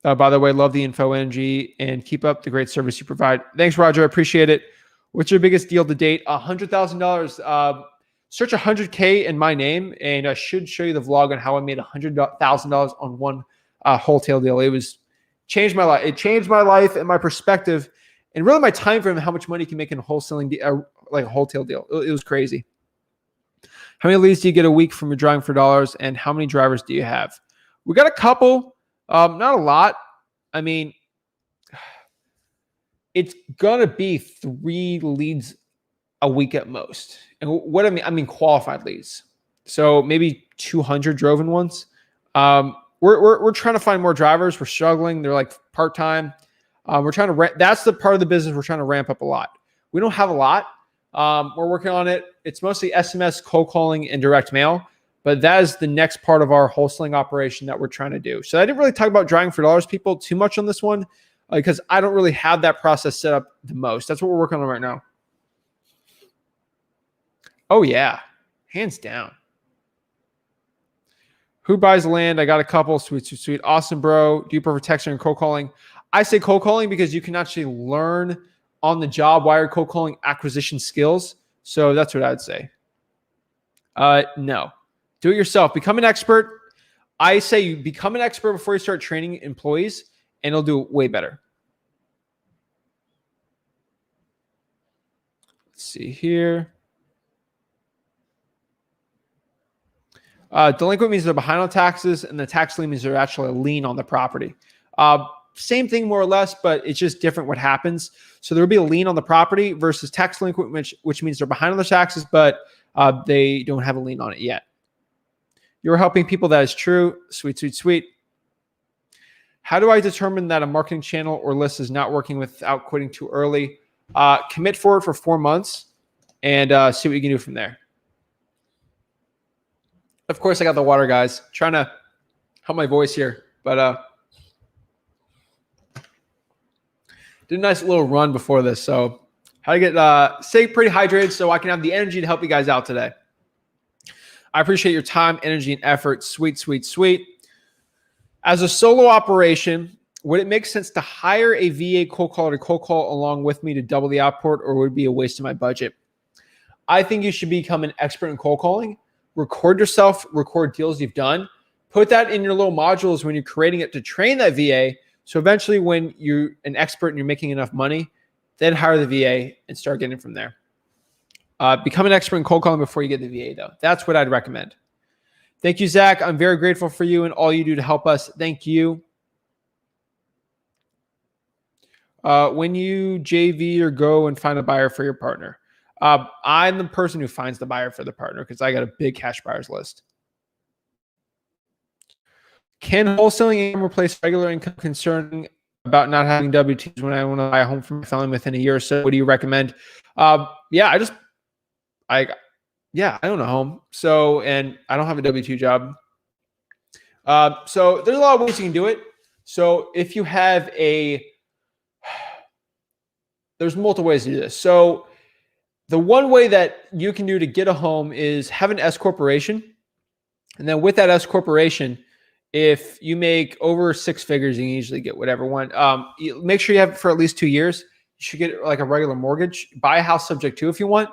By the way, love the info energy and keep up the great service you provide. Thanks, Roger. I appreciate it. What's your biggest deal to date? $100,000. search 100K in my name, and I should show you the vlog on how I made $100,000 on one wholesale deal. It was changed my life. It changed my life and my perspective, and really my time frame, how much money you can make in a wholesaling, like a wholesale deal. It was crazy. How many leads do you get a week from your driving for dollars, and how many drivers do you have? We got a couple, not a lot. I mean, it's gonna be 3 leads a week at most. And what I mean qualified leads. So maybe 200 drove-in ones. We're trying to find more drivers. We're struggling. They're like part-time. We're trying to that's the part of the business we're trying to ramp up a lot. We don't have a lot. We're working on it. It's mostly SMS, cold calling, and direct mail. But that is the next part of our wholesaling operation that we're trying to do. So I didn't really talk about driving for dollars people too much on this one because I don't really have that process set up the most. That's what we're working on right now. Oh, yeah. Hands down. Who buys land? I got a couple. Sweet, sweet, sweet. Awesome, bro. Do you prefer texting and cold calling? I say cold calling because you can actually learn on the job wired cold calling acquisition skills. So that's what I'd say. No. Do it yourself. Become an expert. I say you become an expert before you start training employees, and it'll do way better. Let's see here. Delinquent means they're behind on taxes, and the tax lien means they're actually a lien on the property. Same thing more or less, but it's just different what happens. So there'll be a lien on the property versus tax delinquent, which means they're behind on their taxes, but they don't have a lien on it yet. You're helping people. That is true. Sweet, sweet, sweet. How do I determine that a marketing channel or list is not working without quitting too early? Commit for it for 4 months and see what you can do from there. Of course, I got the water, guys. Trying to help my voice here, but did a nice little run before this. So how to get stay pretty hydrated so I can have the energy to help you guys out today. I appreciate your time, energy, and effort. Sweet, sweet, sweet. As a solo operation, would it make sense to hire a VA cold caller to cold call along with me to double the output, or would it be a waste of my budget? I think you should become an expert in cold calling. Record yourself, record deals you've done. Put that in your little modules when you're creating it to train that VA. So eventually when you're an expert and you're making enough money, then hire the VA and start getting it from there. Become an expert in cold calling before you get the VA, though. That's what I'd recommend. Thank you, Zach. I'm very grateful for you and all you do to help us. Thank you. When you JV or go and find a buyer for your partner, I'm the person who finds the buyer for the partner because I got a big cash buyers list. Can wholesaling income replace regular income? Concerning about not having W-2s when I want to buy a home for my family within a year or so. What do you recommend? Yeah, I own a home. So, and I don't have a W-2 job. So there's a lot of ways you can do it. So if you have there's multiple ways to do this. So the one way that you can do to get a home is have an S corporation. And then with that S corporation, if you make over 6 figures, you can usually get whatever one. Make sure you have it for at least 2 years. You should get like a regular mortgage. Buy a house subject to if you want.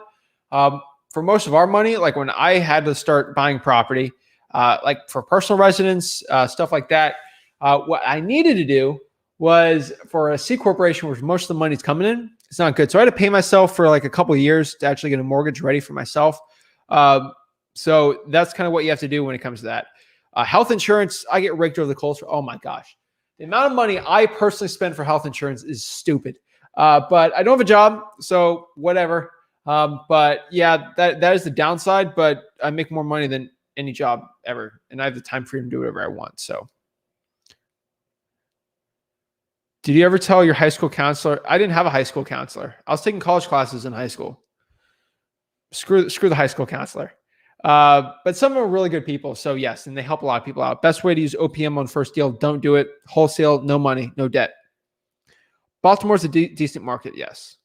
For most of our money, like when I had to start buying property, like for personal residence, stuff like that, what I needed to do was for a C corporation, where most of the money's coming in, it's not good. So I had to pay myself for like a couple of years to actually get a mortgage ready for myself. So that's kind of what you have to do when it comes to that. Health insurance, I get raked over the coals for, oh my gosh. The amount of money I personally spend for health insurance is stupid. But I don't have a job, so whatever. But yeah, that is the downside, but I make more money than any job ever. And I have the time freedom to do whatever I want. So did you ever tell your high school counselor? I didn't have a high school counselor. I was taking college classes in high school. Screw the high school counselor. But some of them are really good people. So yes, and they help a lot of people out. Best way to use OPM on first deal. Don't do it. Wholesale, no money, no debt. Baltimore's a decent market. Yes.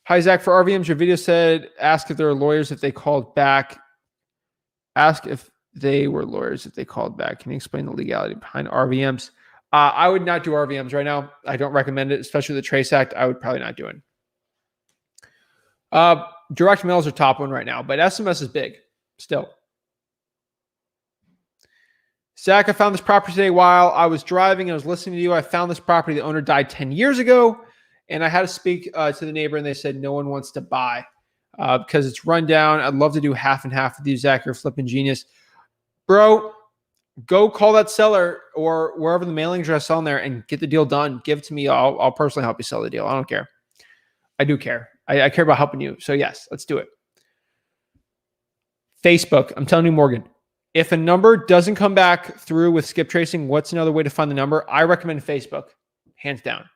Hi, Zach. For RVMs, your video said, ask if there are lawyers if they called back. Ask if they were lawyers if they called back. Can you explain the legality behind RVMs? I would not do RVMs right now. I don't recommend it, especially the Trace Act. I would probably not do it. Direct mail is our top one right now, but SMS is big still. Zach, I found this property today while I was driving. I was listening to you. I found this property. The owner died 10 years ago, and I had to speak to the neighbor, and they said no one wants to buy because it's run down. I'd love to do half and half with you, Zach. You're a flipping genius. Bro, go call that seller or wherever the mailing address on there and get the deal done. Give it to me. I'll personally help you sell the deal. I don't care. I do care. I care about helping you. So yes, let's do it. Facebook. I'm telling you, Morgan, if a number doesn't come back through with skip tracing, what's another way to find the number? I recommend Facebook, hands down.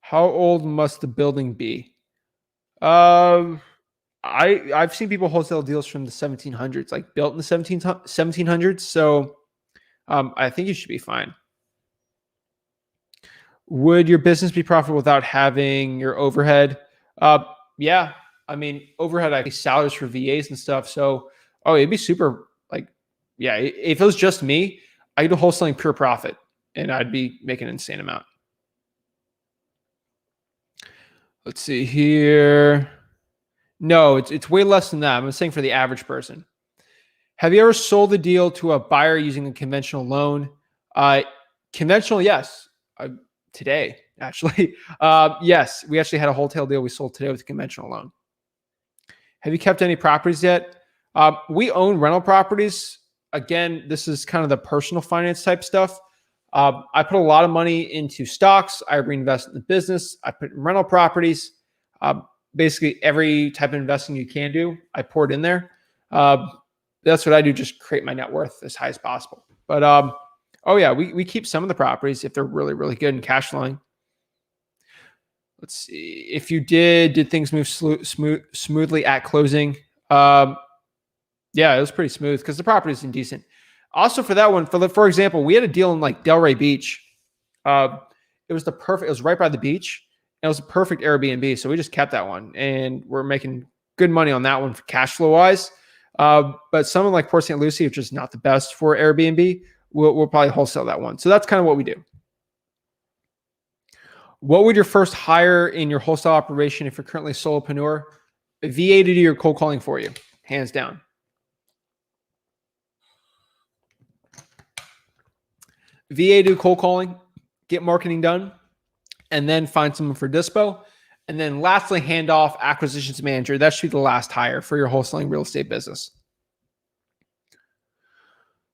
How old must the building be? I've seen people wholesale deals from the 1700s, like built in the 1700s. So I think you should be fine. Would your business be profitable without having your overhead? Yeah. I mean, overhead, I pay salaries for VAs and stuff. So, it'd be super like, yeah, if it was just me, I do wholesaling pure profit and I'd be making an insane amount. Let's see here. No, it's way less than that. I'm saying for the average person. Have you ever sold a deal to a buyer using a conventional loan? Conventional, yes. Today, actually. Yes, we actually had a wholesale deal we sold today with a conventional loan. Have you kept any properties yet? We own rental properties. Again, this is kind of the personal finance type stuff. I put a lot of money into stocks. I reinvest in the business. I put in rental properties. Basically, every type of investing you can do, I pour it in there. That's what I do, just create my net worth as high as possible. But oh yeah, we keep some of the properties if they're really, really good and cash flowing. Let's see. If you did things move smoothly at closing? Yeah, it was pretty smooth because the property is indecent. Also for that one, for example, we had a deal in like Delray Beach. It was it was right by the beach. And it was a perfect Airbnb. So we just kept that one and we're making good money on that one for cash flow wise. But something like Port St. Lucie, which is not the best for Airbnb, we'll probably wholesale that one. So that's kind of what we do. What would your first hire in your wholesale operation if you're currently a solopreneur? A VA to do your cold calling for you, hands down. VA do cold calling, get marketing done, and then find someone for dispo. And then lastly, hand off acquisitions manager. That should be the last hire for your wholesaling real estate business.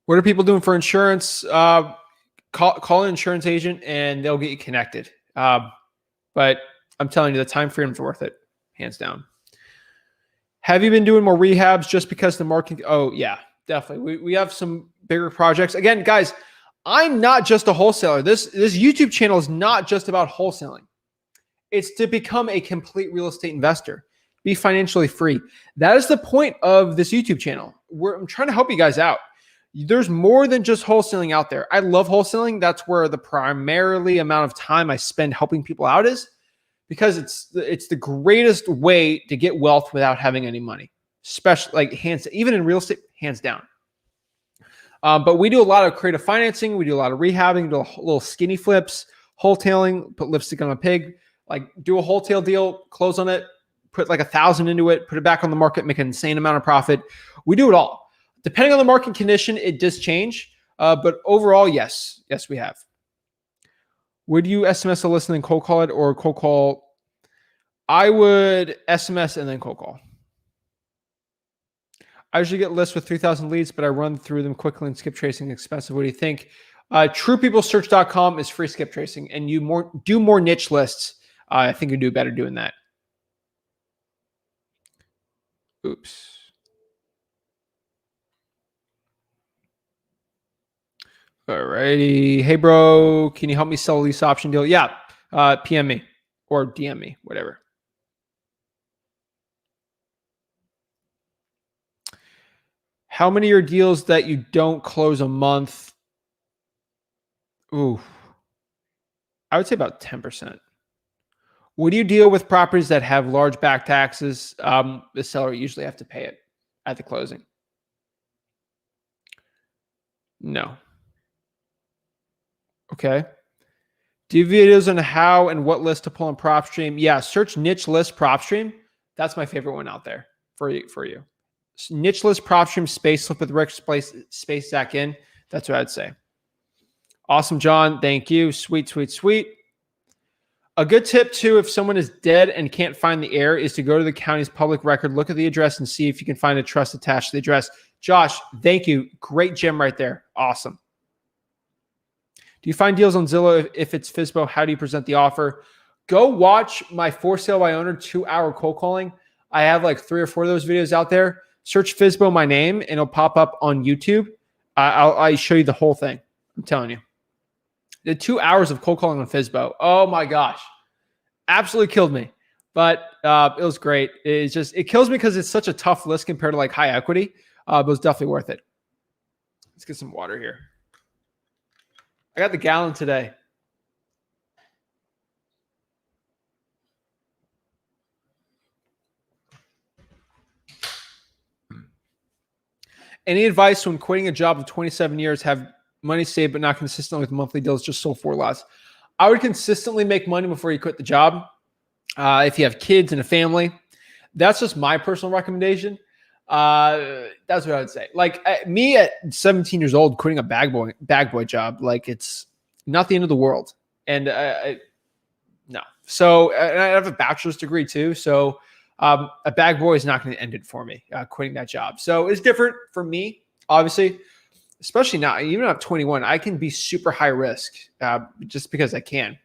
What are people doing for insurance? Call an insurance agent and they'll get you connected. But I'm telling you, the time freedom's worth it, hands down. Have you been doing more rehabs just because the market? Oh yeah, definitely. We have some bigger projects. Again, guys, I'm not just a wholesaler. This YouTube channel is not just about wholesaling. It's to become a complete real estate investor, be financially free. That is the point of this YouTube channel. I'm trying to help you guys out. There's more than just wholesaling out there. I love wholesaling. That's where the primarily amount of time I spend helping people out is, because it's the greatest way to get wealth without having any money, especially like even in real estate, hands down. But we do a lot of creative financing. We do a lot of rehabbing, do little skinny flips, wholetailing, put lipstick on a pig, like do a wholesale deal, close on it, put like 1,000 into it, put it back on the market, make an insane amount of profit. We do it all. Depending on the market condition, it does change. But overall, yes, we have. Would you SMS a list and then cold call it, or cold call? I would SMS and then cold call. I usually get lists with 3,000 leads, but I run through them quickly and skip tracing expensive. What do you think? TruePeopleSearch.com is free skip tracing, and you do more niche lists. I think you do better doing that. Oops. All righty. Hey, bro, can you help me sell a lease option deal? Yeah. PM me or DM me, whatever. How many are deals that you don't close a month? Ooh, I would say about 10%. Would you deal with properties that have large back taxes? The seller usually have to pay it at the closing. No. Okay. Do videos on how and what list to pull on PropStream? Yeah, search niche list PropStream. That's my favorite one out there for you. Nicheless PropStream space flip with Rick space Zach Ginn. That's what I'd say. Awesome, John. Thank you. Sweet, sweet, sweet. A good tip too, if someone is dead and can't find the heir, is to go to the county's public record, look at the address, and see if you can find a trust attached to the address. Josh, thank you. Great gem right there. Awesome. Do you find deals on Zillow if it's FSBO? How do you present the offer? Go watch my For Sale by Owner 2-hour cold calling. I have like 3 or 4 of those videos out there. Search FSBO my name and it'll pop up on YouTube. I'll show you the whole thing. I'm telling you. The 2 hours of cold calling on FSBO. Oh my gosh. Absolutely killed me. But it was great. It kills me because it's such a tough list compared to like high equity. But it was definitely worth it. Let's get some water here. I got the gallon today. Any advice when quitting a job of 27 years, have money saved but not consistent with monthly deals, just sold for less? I would consistently make money before you quit the job. If you have kids and a family, that's just my personal recommendation. That's what I would say. Like me at 17 years old, quitting a bag boy job, like it's not the end of the world. And no. So and I have a bachelor's degree too. So a bag boy is not going to end it for me, quitting that job. So it's different for me, obviously, especially now, even at 21, I can be super high risk just because I can.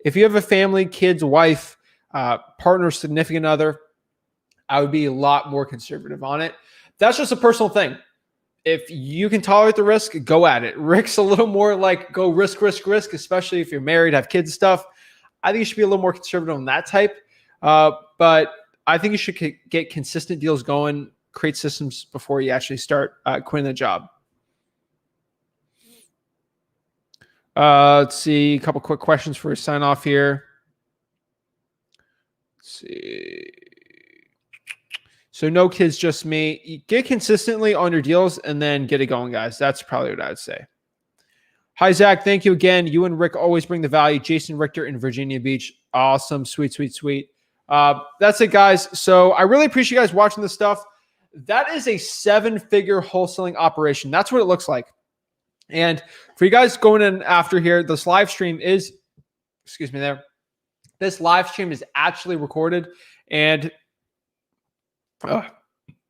If you have a family, kids, wife, partner, significant other, I would be a lot more conservative on it. That's just a personal thing. If you can tolerate the risk, go at it. Rick's a little more like go risk, especially if you're married, have kids and stuff. I think you should be a little more conservative on that type. But I think you should get consistent deals going, create systems before you actually start quitting the job. Let's see, a couple quick questions for a sign off here. Let's see. So no kids, just me. Get consistently on your deals and then get it going, guys. That's probably what I'd say. Hi, Zach. Thank you again. You and Rick always bring the value. Jason Richter in Virginia Beach. Awesome. Sweet, sweet, sweet. That's it, guys. So I really appreciate you guys watching this stuff. That is a 7-figure wholesaling operation. That's what it looks like. And for you guys going in after here, this live stream is, excuse me there. This live stream is actually recorded. And,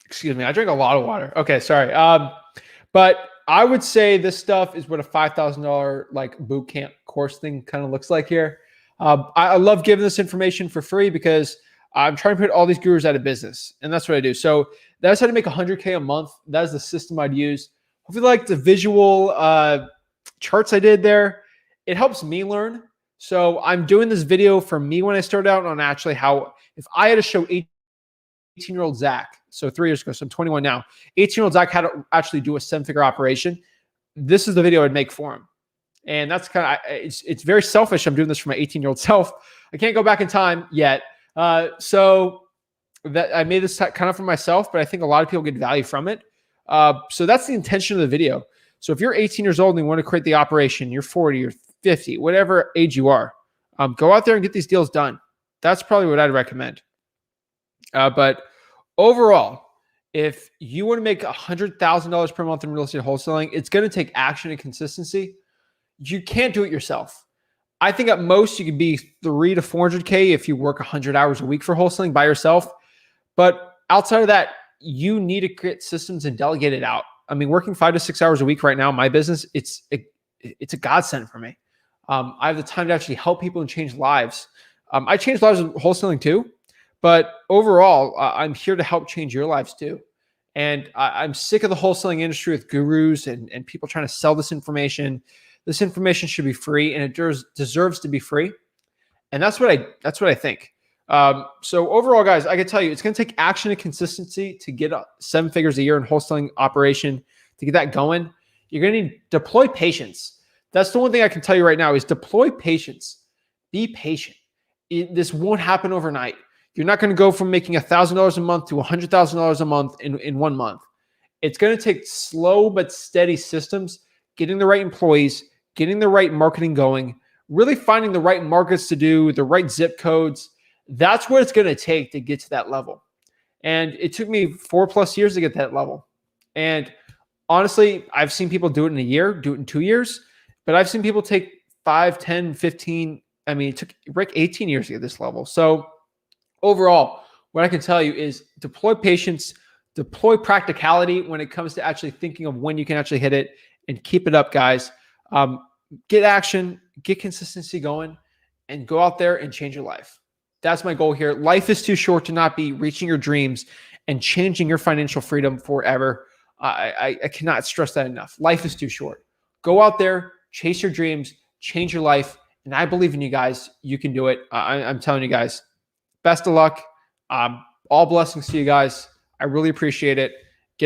excuse me, I drink a lot of water. Okay, sorry. But I would say this stuff is what a $5,000 like boot camp course thing kind of looks like here. I love giving this information for free because I'm trying to put all these gurus out of business. And that's what I do. So that's how to make $100K a month. That is the system I'd use. Hopefully like the visual charts I did there. It helps me learn. So I'm doing this video for me when I started out on actually how, if I had to show 18-year-old Zach, so 3 years ago, so I'm 21 now, 18-year-old Zach had to actually do a 7-figure operation. This is the video I'd make for him. And that's kind of, it's very selfish. I'm doing this for my 18-year-old self. I can't go back in time yet. So that I made this kind of for myself, but I think a lot of people get value from it. So that's the intention of the video. So if you're 18 years old and you want to create the operation, you're 40 or 50, whatever age you are, go out there and get these deals done. That's probably what I'd recommend. But overall, if you want to make $100,000 per month in real estate wholesaling, it's going to take action and consistency. You can't do it yourself. I think at most you could be 300 to 400K if you work 100 hours a week for wholesaling by yourself. But outside of that, you need to create systems and delegate it out. I mean, working 5 to 6 hours a week right now in my business, it's a godsend for me. I have the time to actually help people and change lives. I change lives with wholesaling too, but overall, I'm here to help change your lives too. And I'm sick of the wholesaling industry with gurus and people trying to sell this information. This information should be free, and it deserves to be free. And that's what I think. So overall, guys, I can tell you, it's going to take action and consistency to get 7 figures a year in wholesaling operation. To get that going, you're going to need to deploy patience. That's the one thing I can tell you right now is deploy patience. Be patient. This won't happen overnight. You're not going to go from making $1,000 a month to $100,000 a month in 1 month. It's going to take slow but steady systems, getting the right employees, getting the right marketing going, really finding the right markets to do, the right zip codes. That's what it's going to take to get to that level. And it took me 4+ years to get that level. And honestly, I've seen people do it in a year, do it in 2 years, but I've seen people take 5, 10, 15. I mean, it took Rick 18 years to get this level. So overall, what I can tell you is deploy patience, deploy practicality when it comes to actually thinking of when you can actually hit it, and keep it up, guys. Get action, get consistency going, and go out there and change your life. That's my goal here. Life is too short to not be reaching your dreams and changing your financial freedom forever. I cannot stress that enough. Life is too short. Go out there, chase your dreams, change your life, and I believe in you guys. You can do it. I'm telling you guys, best of luck. All blessings to you guys. I really appreciate it.